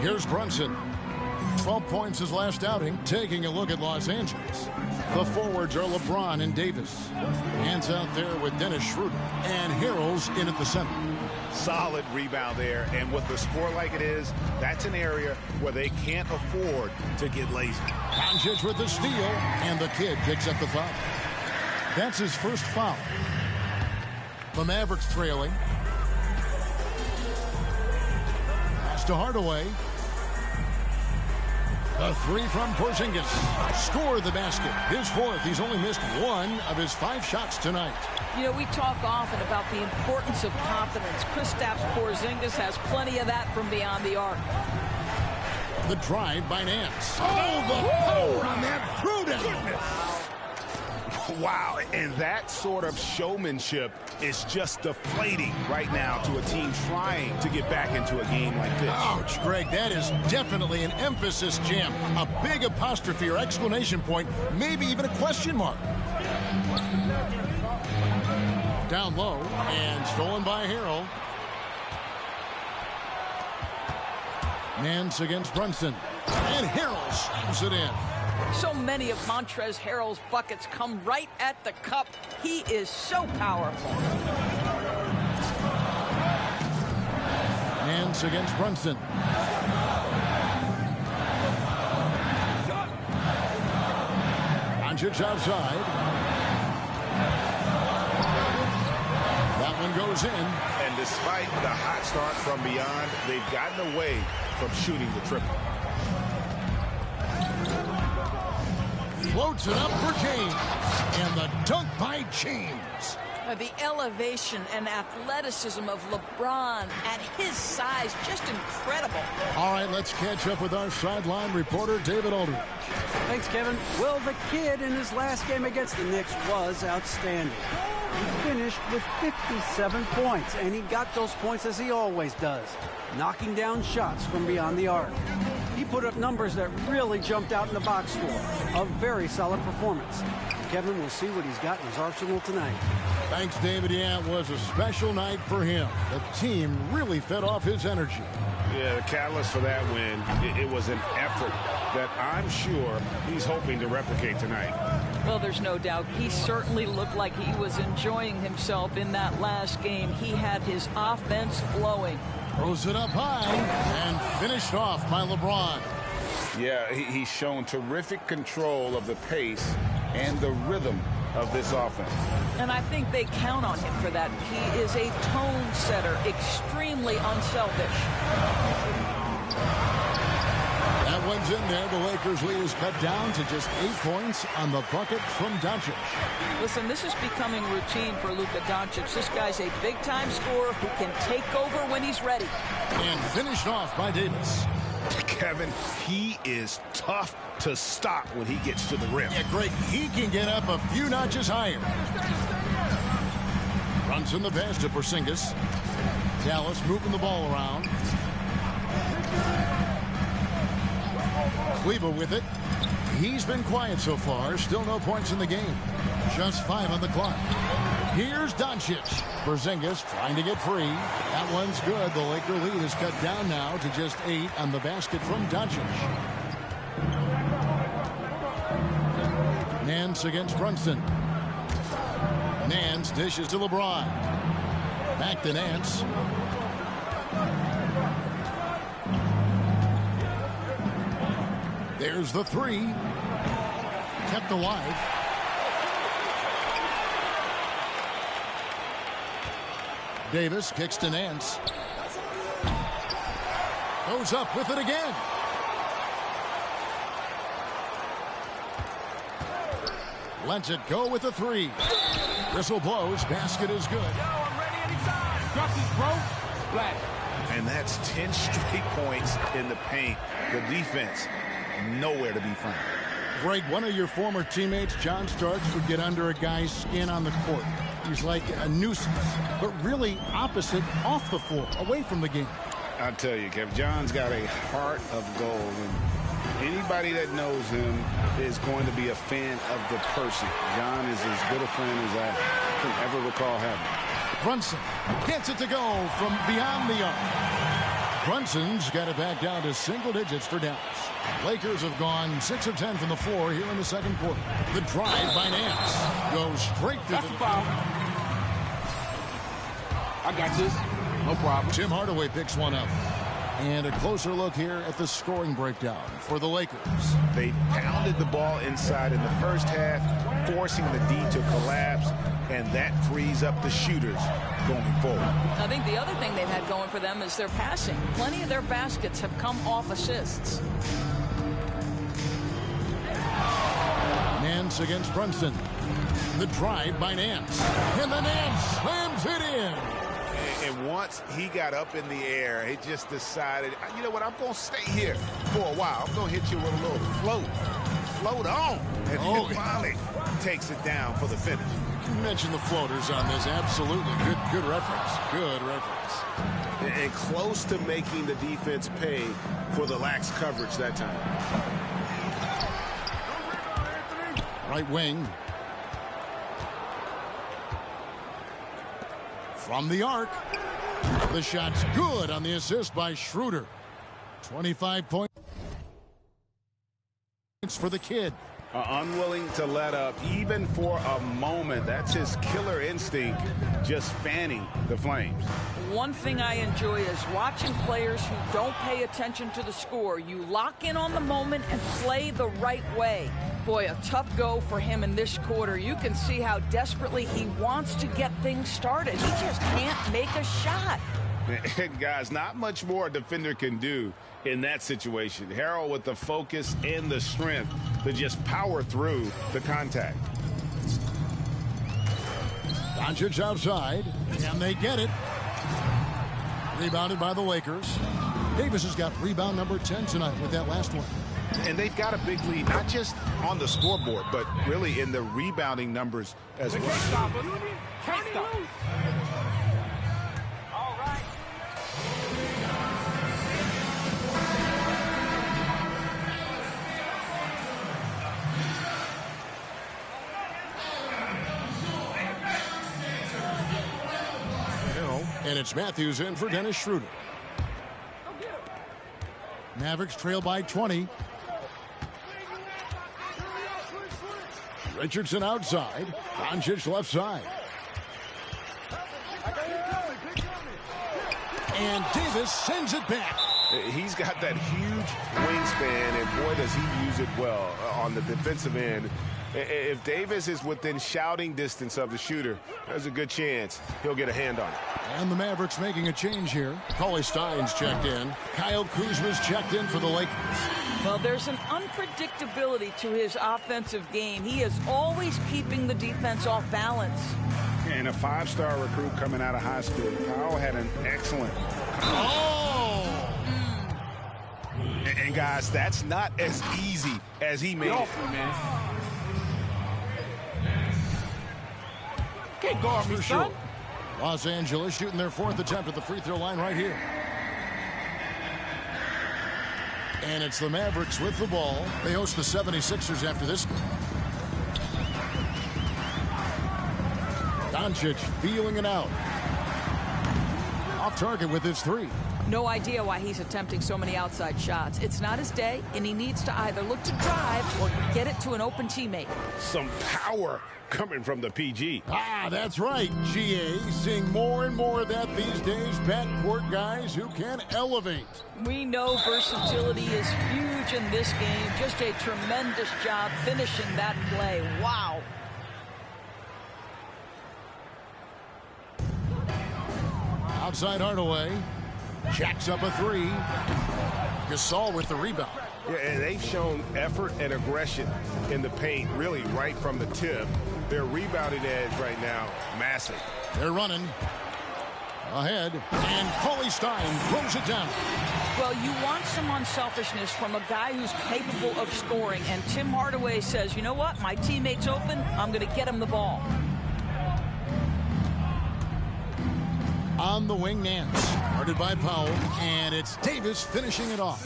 Here's Brunson. 12 points his last outing. Taking a look at Los Angeles. The forwards are LeBron and Davis. Hands out there with Dennis Schroeder. And Harrell's in at the center. Solid rebound there. And with the score like it is, that's an area where they can't afford to get lazy. Doncic with the steal. And the kid picks up the foul. That's his first foul. The Mavericks trailing. Pass to Hardaway. The three from Porzingis. Scored the basket. His fourth. He's only missed one of his 5 shots tonight. You know, we talk often about the importance of confidence. Kristaps Porzingis has plenty of that from beyond the arc. The drive by Nance. Oh, the power on that throwdown. Wow, and that sort of showmanship is just deflating right now to a team trying to get back into a game like this. Ouch, Greg, that is definitely an emphasis jam. A big apostrophe or exclamation point, maybe even a question mark. Down low, and stolen by Harrell. Nance against Brunson, and Harrell slams it in. So many of Montrezl Harrell's buckets come right at the cup. He is so powerful. Nance against Brunson. Doncic outside. That one goes in. And despite the hot start from beyond, they've gotten away from shooting the triple. Floats it up for James. And the dunk by James. The elevation and athleticism of LeBron at his size, just incredible. All right, let's catch up with our sideline reporter, David Aldridge. Thanks, Kevin. Well, the kid in his last game against the Knicks was outstanding. He finished with 57 points, and he got those points as he always does, knocking down shots from beyond the arc. He put up numbers that really jumped out in the box score. A very solid performance. Kevin will see what he's got in his arsenal tonight. Thanks, David. Yeah, it was a special night for him. The team really fed off his energy. Yeah, the catalyst for that win, it was an effort that I'm sure he's hoping to replicate tonight. Well, there's no doubt. He certainly looked like he was enjoying himself in that last game. He had his offense flowing. Throws it up high and finished off by LeBron. Yeah, he's shown terrific control of the pace and the rhythm of this offense. And I think they count on him for that. He is a tone setter, extremely unselfish. That one's in there. The Lakers' lead is cut down to just 8 points on the bucket from Doncic. Listen, this is becoming routine for Luka Doncic. This guy's a big-time scorer who can take over when he's ready. And finished off by Davis. Kevin, he is tough to stop when he gets to the rim. Yeah, Greg, he can get up a few notches higher. Runs in the pass to Porzingis. Dallas moving the ball around. Kleber with it. He's been quiet so far. Still no points in the game. Just 5 on the clock. Here's Doncic. Porzingis trying to get free. That one's good. The Laker lead is cut down now to just 8 on the basket from Doncic. Nance against Brunson. Nance dishes to LeBron. Back to Nance. There's the 3. Kept alive. Davis kicks to Nance. Goes up with it again. Lets it go with the 3. Whistle blows. Basket is good. And that's 10 straight points in the paint. The defense nowhere to be found. Greg, one of your former teammates, John Starks, would get under a guy's skin on the court. He's like a nuisance, but really opposite off the floor, away from the game. I'll tell you, Kev, John's got a heart of gold, and anybody that knows him is going to be a fan of the person. John is as good a friend as I can ever recall having. Brunson gets it to go from beyond the arc. Brunson's got it back down to single digits for Dallas. Lakers have gone 6 of 10 from the floor here in the second quarter. The drive by Nance goes straight through the foul. I got this. No problem. Tim Hardaway picks one up. And a closer look here at the scoring breakdown for the Lakers. They pounded the ball inside in the first half, forcing the D to collapse, and that frees up the shooters going forward. I think the other thing they've had going for them is their passing. Plenty of their baskets have come off assists. Nance against Brunson. The drive by Nance. And the Nance slams it in. And once he got up in the air, he just decided, you know what, I'm going to stay here for a while. I'm going to hit you with a little float. Float on. And he finally takes it down for the finish. You mentioned the floaters on this. Absolutely. Good reference. Good reference. And close to making the defense pay for the lax coverage that time. Right wing. From the arc. The shot's good on the assist by Schroeder. 25 points for the kid. Unwilling to let up even for a moment. That's his killer instinct, just fanning the flames. One thing I enjoy is watching players who don't pay attention to the score. You lock in on the moment and play the right way. Boy, a tough go for him in this quarter. You can see how desperately he wants to get things started. He just can't make a shot. And guys, not much more a defender can do in that situation. Harrell with the focus and the strength to just power through the contact. Doncic outside, and they get it. Rebounded by the Lakers. Davis has got rebound number 10 tonight with that last one. And they've got a big lead, not just on the scoreboard, but really in the rebounding numbers as well. Can't stop us. Can't stop. And it's Matthews in for Dennis Schroeder. Mavericks trail by 20. Richardson outside. Doncic left side. And Davis sends it back. He's got that huge wingspan, and boy, does he use it well on the defensive end. If Davis is within shouting distance of the shooter, there's a good chance he'll get a hand on it. And the Mavericks making a change here. Cauley Stein's checked in. Kyle Kuzma's checked in for the Lakers. Well, there's an unpredictability to his offensive game. He is always keeping the defense off balance. And a five-star recruit coming out of high school. Kyle had an excellent... And guys, that's not as easy as he made it. Can't guard me, for son. sure. Los Angeles shooting their fourth attempt at the free throw line right here. And it's the Mavericks with the ball. They host the 76ers after this game. Doncic feeling it out. Off target with his three. No idea why he's attempting so many outside shots. It's not his day, and he needs to either look to drive or get it to an open teammate. Some power coming from the PG. Ah, that's right, GA. Seeing more and more of that these days. Backcourt guys who can elevate. We know versatility is huge in this game. Just a tremendous job finishing that play. Wow. Outside Hardaway. Jacks up a three. Gasol with the rebound. Yeah, and they've shown effort and aggression in the paint, really right from the tip. Their rebounding edge right now, massive. They're running. Ahead. And Cauley Stein throws it down. Well, you want some unselfishness from a guy who's capable of scoring. And Tim Hardaway says, you know what? My teammate's open. I'm going to get him the ball. On the wing, Nance. Guarded by Powell. And it's Davis finishing it off.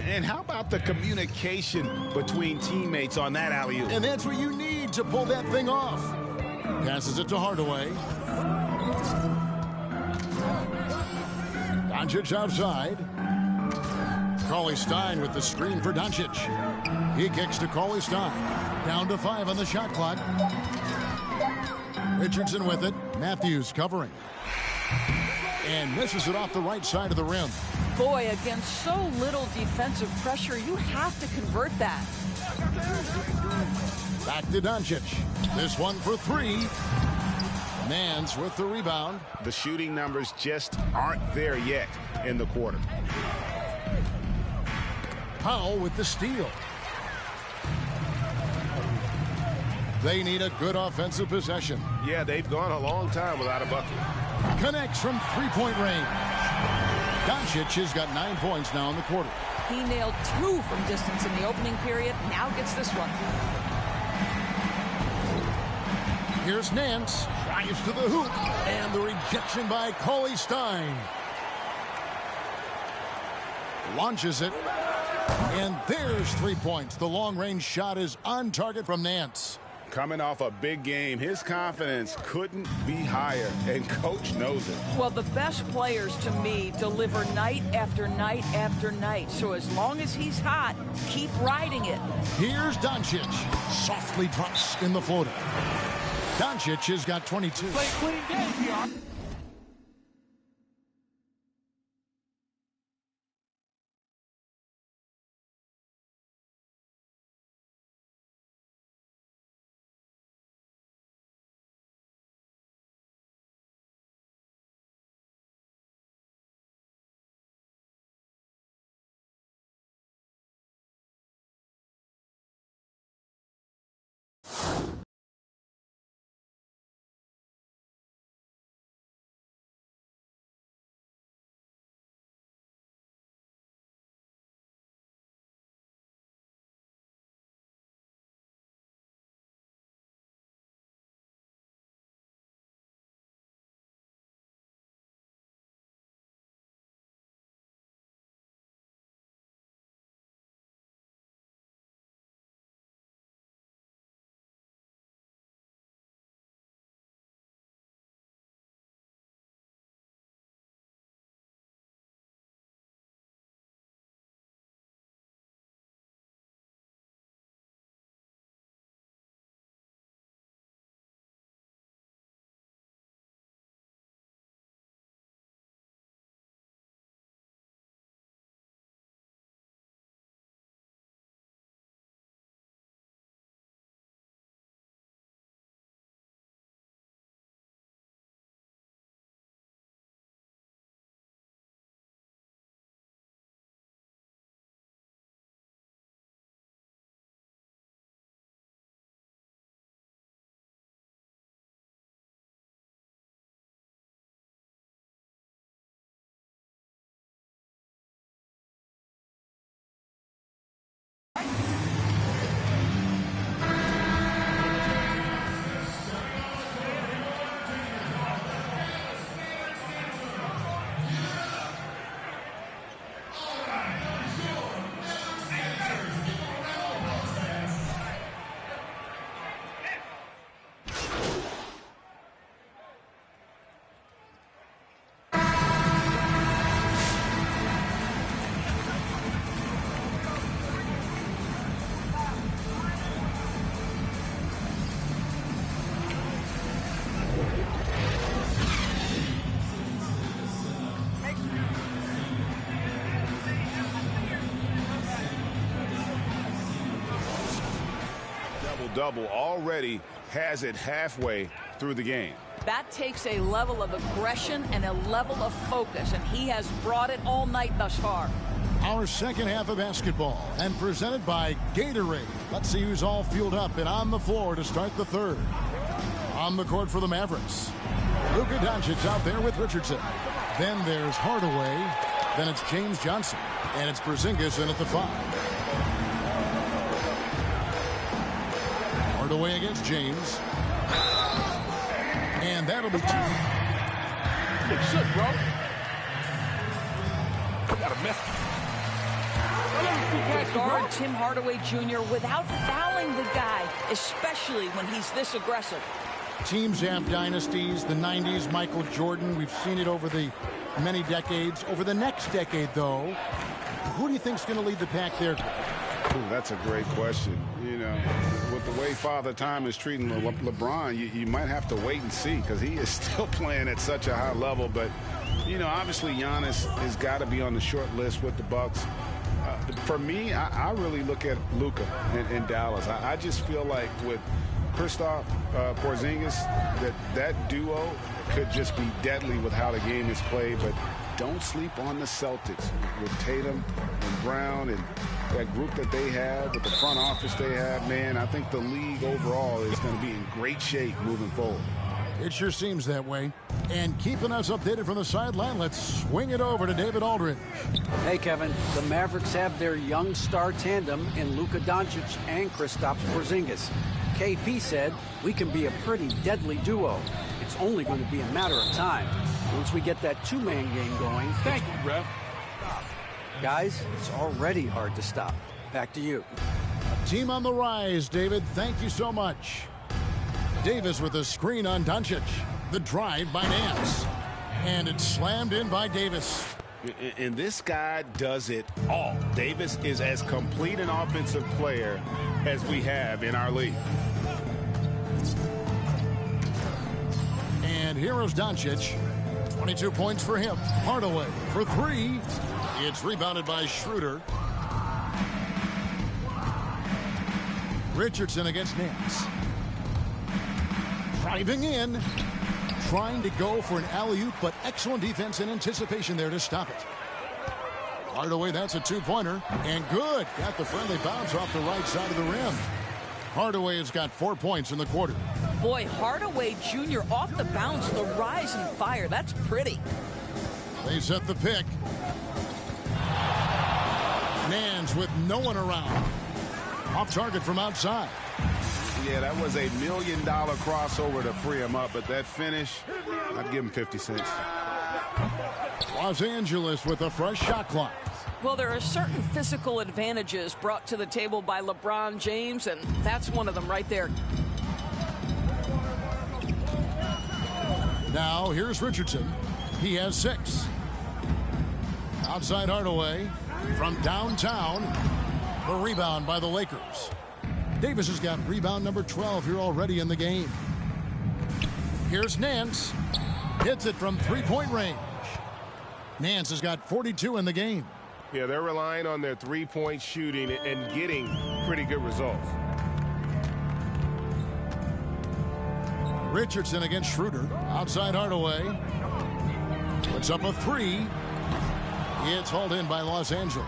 And how about the communication between teammates on that alley-oop? And that's what you need to pull that thing off. Passes it to Hardaway. Doncic outside. Cauley Stein with the screen for Doncic. He kicks to Cauley Stein. Down to 5 on the shot clock. Richardson with it. Matthews covering. And misses it off the right side of the rim. Boy, against so little defensive pressure, you have to convert that. Back to Doncic. This one for 3. Nance with the rebound. The shooting numbers just aren't there yet in the quarter. Powell with the steal. They need a good offensive possession. Yeah, they've gone a long time without a bucket. Connects from three-point range. Doncic has got 9 points now in the quarter. He nailed 2 from distance in the opening period. Now gets this one. Here's Nance. Drives to the hoop. And the rejection by Cauley Stein. Launches it. And there's 3 points. The long-range shot is on target from Nance. Coming off a big game, his confidence couldn't be higher, and coach knows it. Well, the best players to me deliver night after night after night. So as long as he's hot, keep riding it. Here's Doncic. Softly drops in the floater. Doncic has got 22. Play clean game here. Double already has it halfway through the game. That takes a level of aggression and a level of focus, and he has brought it all night thus far. Our second half of basketball, and presented by Gatorade. Let's see who's all fueled up and on the floor to start the third. On the court for the Mavericks, Luka Doncic out there with Richardson. Then there's Hardaway. Then it's James Johnson. And it's Porzingis in at the 5. Hardaway against James. And that'll be 2. Look shook, bro. Got a mess. Guard Tim Hardaway Jr. without fouling the guy, especially when he's this aggressive. Teams have dynasties. The 90s, Michael Jordan. We've seen it over the many decades. Over the next decade, though, who do you think is going to lead the pack there? Ooh, that's a great question. You know, with the way Father Time is treating LeBron, you might have to wait and see because he is still playing at such a high level. But, you know, obviously Giannis has got to be on the short list with the Bucks. For me, I really look at Luka in Dallas. I just feel like with Kristaps Porzingis, that duo could just be deadly with how the game is played. But don't sleep on the Celtics with Tatum and Brown and that group that they have, with the front office they have. Man, I think the league overall is going to be in great shape moving forward. It sure seems that way. And keeping us updated from the sideline, let's swing it over to David Aldridge. Hey, Kevin. The Mavericks have their young star tandem in Luka Doncic and Kristaps Porzingis. KP said, we can be a pretty deadly duo. It's only going to be a matter of time. Once we get that two-man game going. Thank you, ref. Guys, it's already hard to stop. Back to you. Team on the rise, David. Thank you so much. Davis with a screen on Doncic. The drive by Nance. And it's slammed in by Davis. And this guy does it all. Davis is as complete an offensive player as we have in our league. And here is Doncic. 22 points for him. Hardaway for three. It's rebounded by Schroeder. Richardson against Nance. Driving in. Trying to go for an alley-oop, but excellent defense and anticipation there to stop it. Hardaway, that's a two-pointer. And good. Got the friendly bounce off the right side of the rim. Hardaway has got 4 points in the quarter. Boy, Hardaway Jr. off the bounce, the rise and fire. That's pretty. They set the pick. Nance with no one around. Off target from outside. Yeah, that was $1 million crossover to free him up, but that finish, I'd give him 50 cents. Los Angeles with a fresh shot clock. Well, there are certain physical advantages brought to the table by LeBron James, and that's one of them right there. Now, here's Richardson. He has 6. Outside Hardaway from downtown. The rebound by the Lakers. Davis has got rebound number 12 here already in the game. Here's Nance. Hits it from three-point range. Nance has got 42 in the game. Yeah, they're relying on their three-point shooting and getting pretty good results. Richardson against Schroeder. Outside Hardaway. Puts up a 3. It's hauled in by Los Angeles.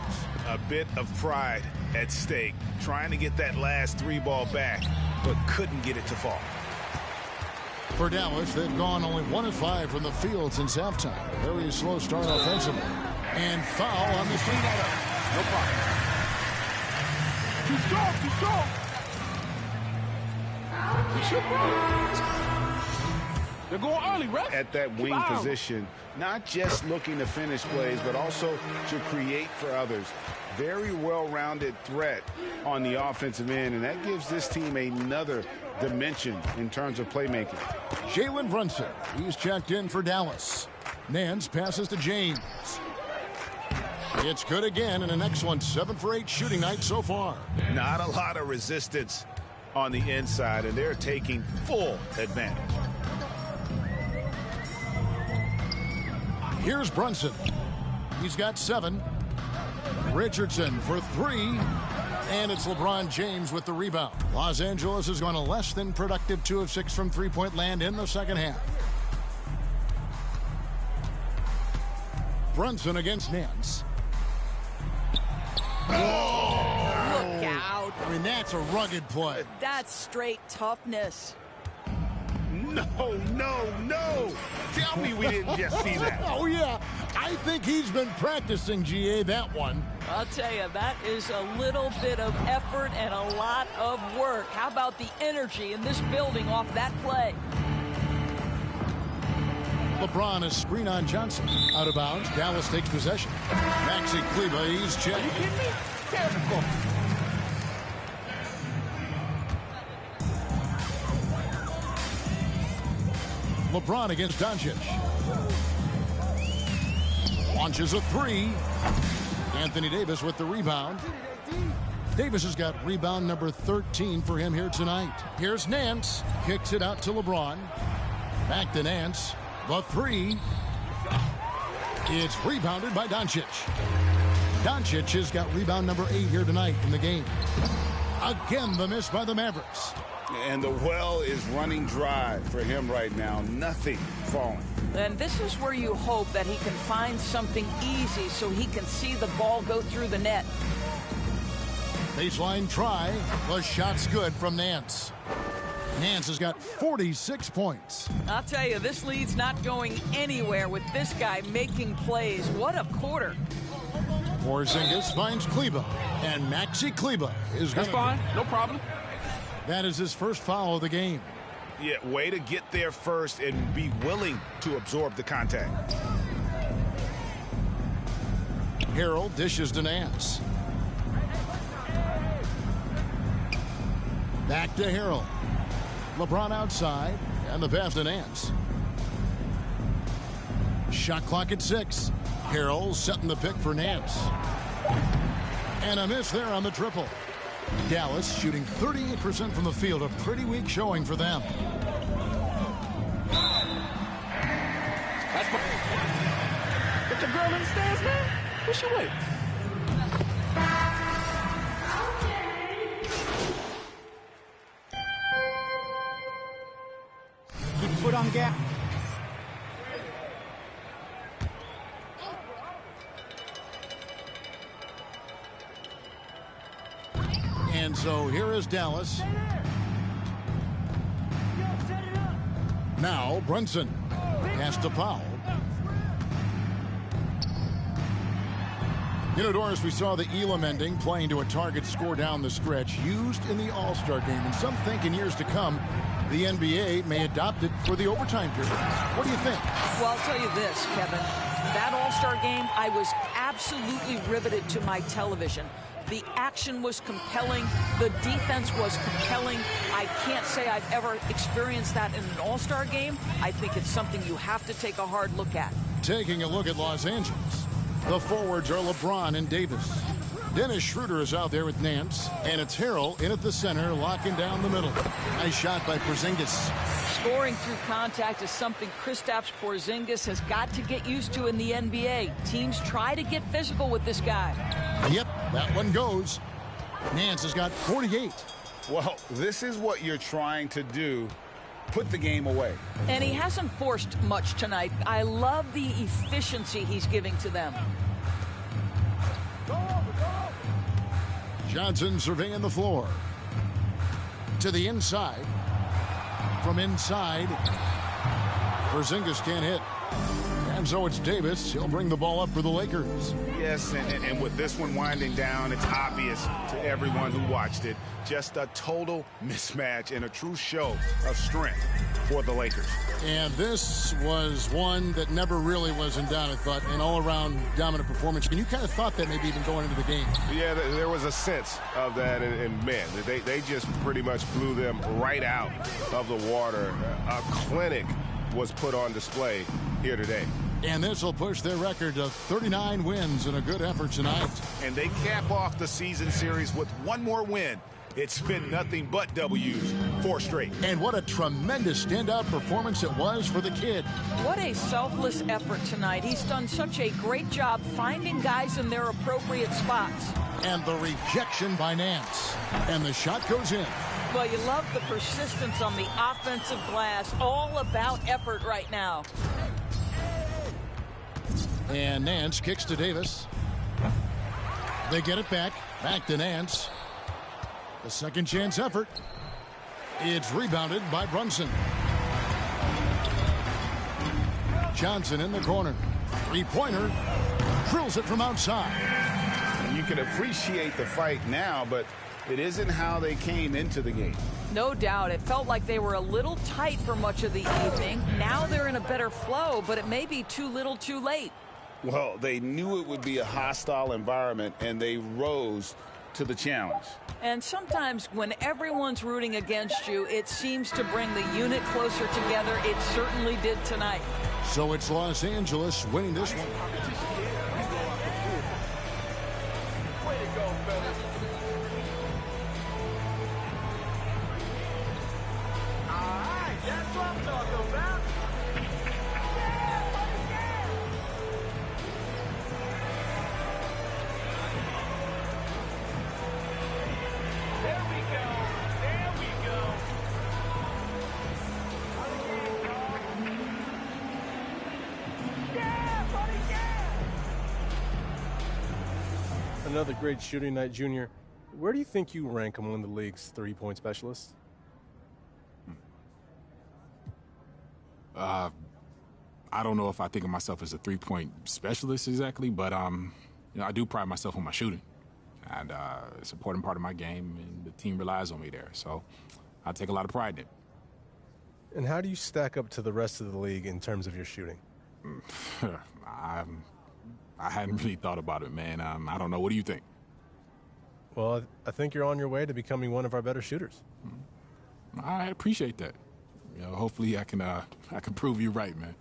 A bit of pride at stake, trying to get that last 3-ball back, but couldn't get it to fall. For Dallas, they've gone only 1 of 5 from the field since halftime. Very slow start offensively. And foul on the shot. No problem. Too strong, too strong. He should run. They're going early, ref. At that wing position, not just looking to finish plays, but also to create for others. Very well-rounded threat on the offensive end, and that gives this team another dimension in terms of playmaking. Jalen Brunson, he's checked in for Dallas. Nance passes to James. It's good again, and an excellent 7 for 8 shooting night so far. Not a lot of resistance on the inside, and they're taking full advantage. Here's Brunson. He's got 7. Richardson for 3. And it's LeBron James with the rebound. Los Angeles is going a less than productive 2 of 6 from three-point land in the second half. Brunson against Nance. Look out. I mean, that's a rugged play. That's straight toughness. No, no, no. Tell me we didn't just see that. Oh, yeah. I think he's been practicing, GA, that one. I'll tell you, that is a little bit of effort and a lot of work. How about the energy in this building off that play? LeBron is screen on Johnson. Out of bounds. Dallas takes possession. Maxi Kleber, he's checked. Are you kidding me? Terrible. LeBron against Doncic. Launches a three. Anthony Davis with the rebound. Davis has got rebound number 13 for him here tonight. Here's Nance. Kicks it out to LeBron. Back to Nance. The three. It's rebounded by Doncic. Doncic has got rebound number 8 here tonight in the game. Again, the miss by the Mavericks. And the well is running dry for him right now. Nothing falling. And this is where you hope that he can find something easy so he can see the ball go through the net. Baseline try. The shot's good from Nance. Nance has got 46 points. I'll tell you, this lead's not going anywhere with this guy making plays. What a quarter. Porzingis finds Kleba. And Maxi Kleba is That's fine. No problem. That is his first foul of the game. Yeah, way to get there first and be willing to absorb the contact. Harrell dishes to Nance. Back to Harrell. LeBron outside, and the pass to Nance. Shot clock at 6. Harrell setting the pick for Nance. And a miss there on the triple. Dallas shooting 38% from the field, a pretty weak showing for them. That's Get your girl in the stands, man. What's your way? Keep your foot on gas. And so here is Dallas. Now Brunson. Pass to Powell. You know, Doris, we saw the Elam ending, playing to a target score down the stretch, used in the All-Star game. And some think in years to come, the NBA may adopt it for the overtime period. What do you think? Well, I'll tell you this, Kevin. That All-Star game, I was absolutely riveted to my television. The action was compelling. The defense was compelling. I can't say I've ever experienced that in an All-Star game. I think it's something you have to take a hard look at. Taking a look at Los Angeles. The forwards are LeBron and Davis. Dennis Schroeder is out there with Nance. And it's Harrell in at the center, locking down the middle. Nice shot by Porzingis. Scoring through contact is something Kristaps Porzingis has got to get used to in the NBA. Teams try to get physical with this guy. Yep, that one goes. Nance has got 48. Well, this is what you're trying to do. Put the game away. And he hasn't forced much tonight. I love the efficiency he's giving to them. Johnson surveying the floor. To the inside. From inside. Porzingis can't hit. And so it's Davis. He'll bring the ball up for the Lakers. Yes, and with this one winding down, it's obvious to everyone who watched it. Just a total mismatch and a true show of strength for the Lakers. And this was one that never really was in doubt, I thought, an all-around dominant performance. And you kind of thought that maybe even going into the game. Yeah, there was a sense of that, and man, they just pretty much blew them right out of the water. A clinic was put on display here today. And this will push their record to 39 wins in a good effort tonight. And they cap off the season series with one more win. It's been nothing but W's, 4 straight. And what a tremendous standout performance it was for the kid. What a selfless effort tonight. He's done such a great job finding guys in their appropriate spots. And the rejection by Nance. And the shot goes in. Well, you love the persistence on the offensive glass. All about effort right now. And Nance kicks to Davis. They get it back. Back to Nance. The second chance effort. It's rebounded by Brunson. Johnson in the corner. Three-pointer. Drills it from outside. You can appreciate the fight now, but it isn't how they came into the game. No doubt. It felt like they were a little tight for much of the evening. Now they're in a better flow, but it may be too little too late. Well, they knew it would be a hostile environment, and they rose to the challenge. And sometimes when everyone's rooting against you, it seems to bring the unit closer together. It certainly did tonight. So it's Los Angeles winning this one. Way to go, fellas. All right, that's what I'm talking about. There we go. There we go. Yeah, buddy, yeah. Another great shooting night, Junior. Where do you think you rank among the league's three-point specialists? I don't know if I think of myself as a three-point specialist exactly, but I do pride myself on my shooting. And it's an important part of my game, and the team relies on me there. So I take a lot of pride in it. And how do you stack up to the rest of the league in terms of your shooting? I hadn't really thought about it, man. I don't know. What do you think? Well, I think you're on your way to becoming one of our better shooters. I appreciate that. Hopefully I can prove you right, man.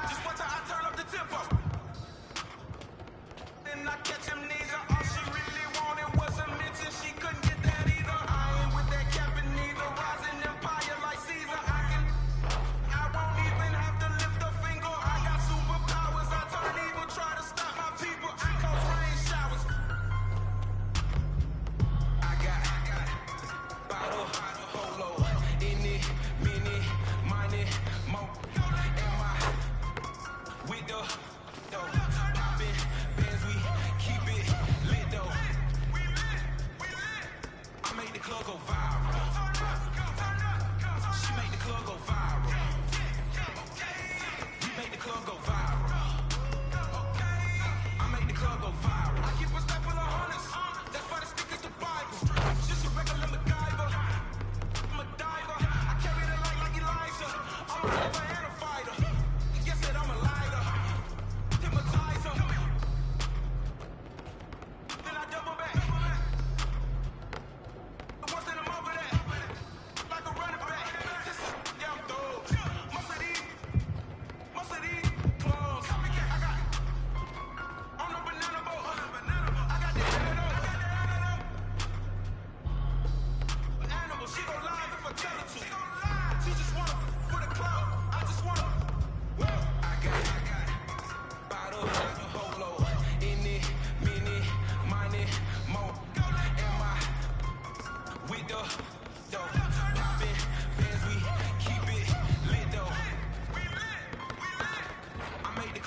Just watch how I turn up the tempo.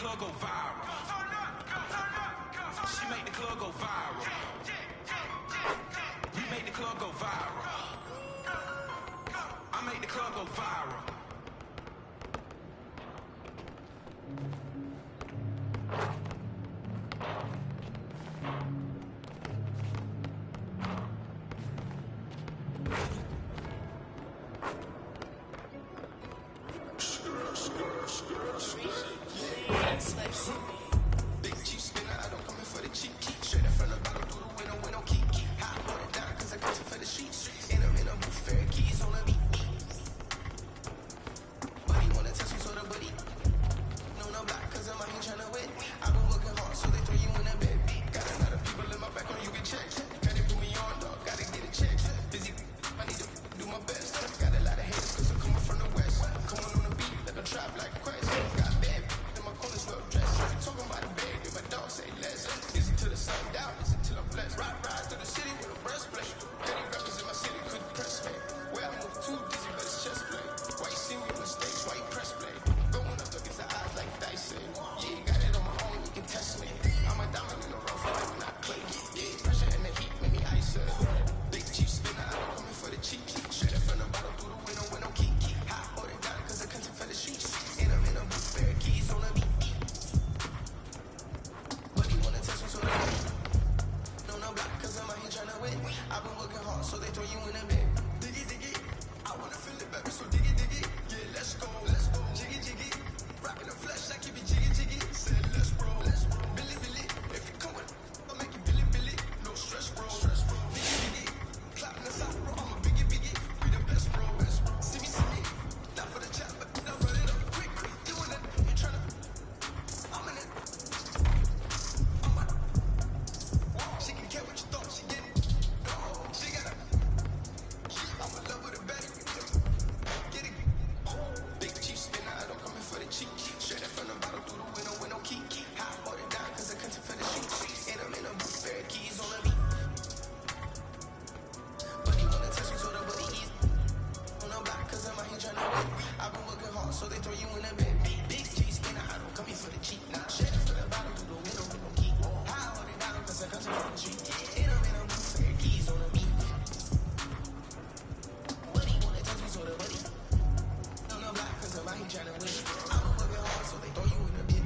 club go viral. She make the club go viral. We make the club go viral. I make the club go viral. Big cheap spinner, I don't come in for the cheap key. Straight up from the bottom through the window, window key. Hot on it down, cause I got you for the sheets. And I'm in a booth, fair keys on a beat. Buddy wanna test me, so the buddy. No, no block, cause I'm out here tryna win. I've been working hard, so they throw you in a bed. Got a lot of people in my back on you get checked. Gotta put me on, dog, gotta get a check. Busy, I need to do my best. Got a lot of haters, cause I'm coming from the west. Coming on the beat, like a trap like Quest. Got bad, in my corners well dressed. Talking about a bag, if my dog say less. Listen to the sun down, listen till I'm blessed. Ride through the city with a breastplate. Any rappers in my city couldn't press me. Where I move too dizzy, but it's chest play. Why you see me on the stage, why you press play? Going up against the eyes like Dyson. Yeah, got it on my own, you can test me. I'm a diamond in the rough, I'm not clay. Yeah, pressure in the heat, make me ice it. Big cheap spinner, I don't come in for the cheap key. Straight up from the bottom through the window, window key. Hot on it down, cause I content for the sheets. And I'm in a booth, fair keys on a beat. Buddy wanna test me, so they no, no block, cause I'm out here tryna win. I've been working hard, so they throw you in a bed. Diggy, diggy, I wanna feel it, baby, so diggy, diggy. Yeah, let's go, jiggy, jiggy. Rockin' the flesh, I keep it jiggy, jiggy. Said let's roll, Billy, Billy. If you come with, I'll make you Billy, Billy. No stress, bro, diggy, diggy. Clapping the south, bro, I'm a biggie, biggie. We the best, bro, see me, not for the chat, but now run it up, quick, doing it. You tryna, I'm in it. She can get what you thought she get. She got a, I'm in love with a baddie. Get it. Big cheap spinner, I don't come in for the cheap. Straight up from the bottom through the window, window key. Hot on it down, cause I content for the sheets. And I'm in a booth, fair keys on a beat. Buddy wanna test me, so the buddy easy. On the block, cause I'm out here tryna win. I've been working hard, so they throw you in a bed. Big cheap spinner, I don't come in for the cheap. Straight up from the bottom through the window, window key. Hot on it down, cause I content for the street. And I'm in a booth, fair keys on a beat. Buddy wanna test me, so the buddy. On the block, cause I'm out here tryna win. I've been working hard, so they throw you in a bed.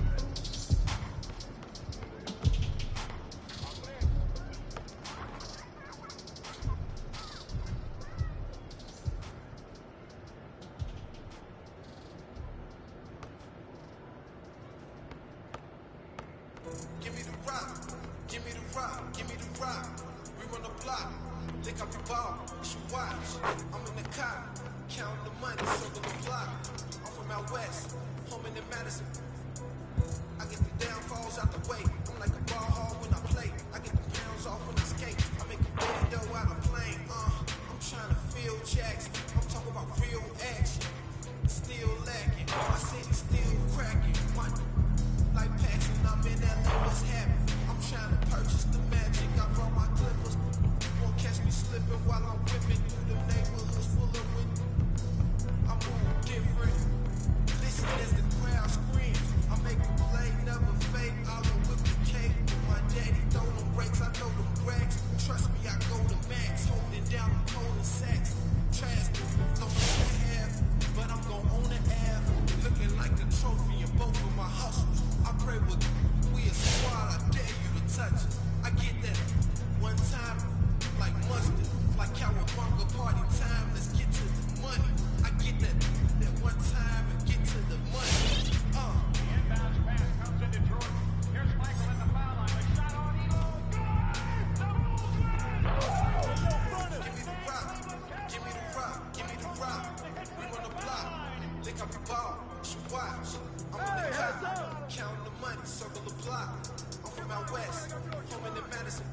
Give me the rock, give me the rock, give me the rock. We run the block, lick up the ball, she watch. I'm in the car, counting the money, circle the block. I'm from out west, home in Madison. I get the downfalls out the way. I'm like a ball hog when I play. I get the pounds off when I skate. I make a bad dough out of plane. I'm trying to feel jacks. I'm talking about real action. Still lacking, my city still cracking. My like Paxton, I'm in LA, what's happening? I'm trying to purchase the magic. I brought my clippers. Won't catch me slipping while I'm whipping through the neighborhoods full of wind. I move different. Listen as the crowd screams. I make a play, never fake. All the whip the cake. My daddy throw them breaks, I know them brags. Trust me, I go to max, holding down the cold sacks. Trash, don't know what I have, but I'm gon' own the app. Looking like the trophy in both of my hustles. I pray with we a squad, I dare you to touch it. I get that one time, like mustard, like cowabunga party time. Let's get to the money. I get that one time and get to the money. The inbounds pass comes to Detroit. Here's Michael in the foul line. A shot on Elo. Give me the rock, give me the rock, give me the rock. We run the block, lick up the ball, she watch. I'm in the car, counting the money, circle the block. I'm from out west, home in Madison.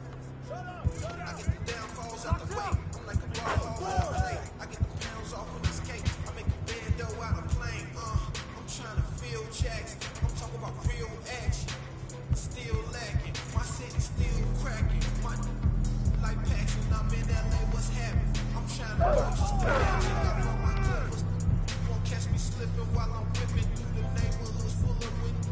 I get the downfalls out the way. I'm like a ball hog when I play. I get the pounds off when I skate. I make a bad dough out of plane. I'm trying to feel jacks. I'm talking about real action. Still lacking, my city still cracking. My like Paxton, I'm in LA, what's happening? I'm trying to purchase the magic. I brought my clippers. Won't catch me slipping while I'm whipping through the neighborhoods full of wind.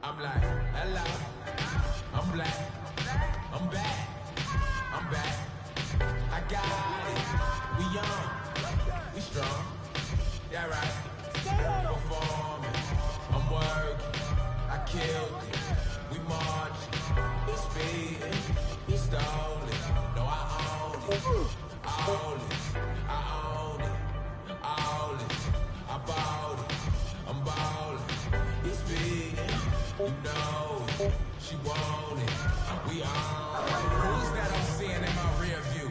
I'm like, hello, I'm black, I'm back, I'm back. I got it, we young, we strong, yeah right. Performing, I'm working, I killed it, we marching, it's speeding, it's stolen. No, I own it, all it, I own it, all it, I bought it, I'm ballin', it's speeding. You know it, she want it, we on. Who's that I'm seeing in my rear view?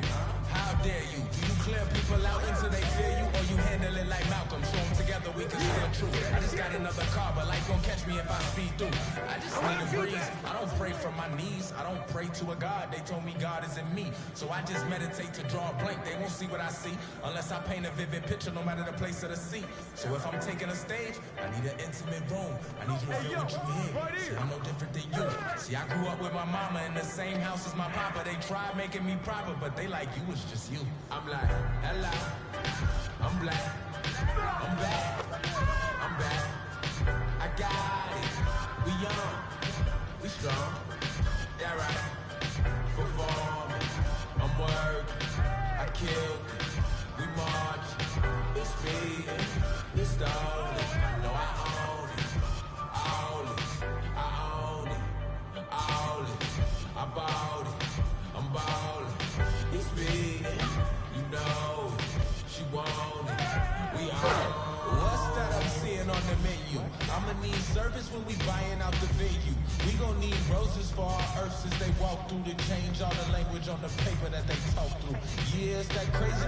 How dare you? Do you clear people out until they fear you? Or you handle it like Malcolm? Show them together we can steer true. I just got another car, but life gon' catch me if I speed through. I just need a breeze. I don't pray from my knees. I don't pray to a God. They told me God is in me. So I just meditate to draw a blank. They won't see what I see unless I paint a vivid picture, no matter the place of the seat. So if I'm taking a stage, I need an intimate room. I need you to feel what you hear. See, I'm no different than you. See, I grew up with my mama in the same house as my papa. They tried making me proper, but they like you was just you. I'm like, hello, I'm black, I'm back, I'm back. I got it, we young, we strong, yeah right. Performing, I'm working, I killed it, we march, it's speeding, it's stolen. No, I own it, all it, I own it, all it, I bought it, I'm ballin', it's speeding, you know it, she want it, we on. What's that I'm seeing on the menu? I'ma need service when we buying out the venue. We gon' need roses for our earths as they walk through to change all the language on the paper that they talk through. Yeah, it's that crazy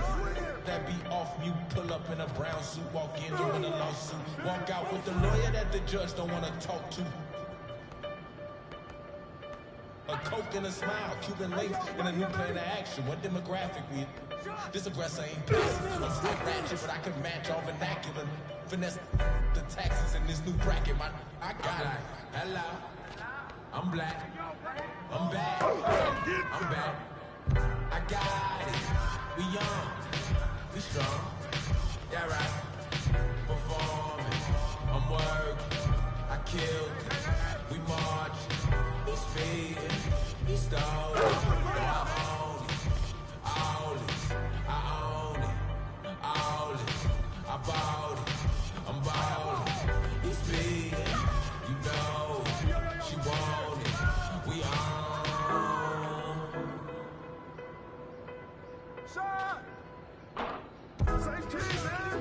that be off mute, pull up in a brown suit, walk in doing a lawsuit, walk out with the lawyer that the judge don't wanna talk to. A coke and a smile, Cuban links and a new plan of action. What demographic we? This aggressor ain't passive. I'm still ratchet, but I can match all vernacular. Finesse the taxes in this new bracket. I got it. Hello, I'm black. I'm back. I'm back. I got it. We young. We strong. Yeah right. Performing. I'm working. I killed it. We march. It's speeding. It's stolen. No, I own it. All it. I own it. All it. I bought it. I'm ballin'. It's speeding. You know it. She want it. We on. Shot! Same team, man!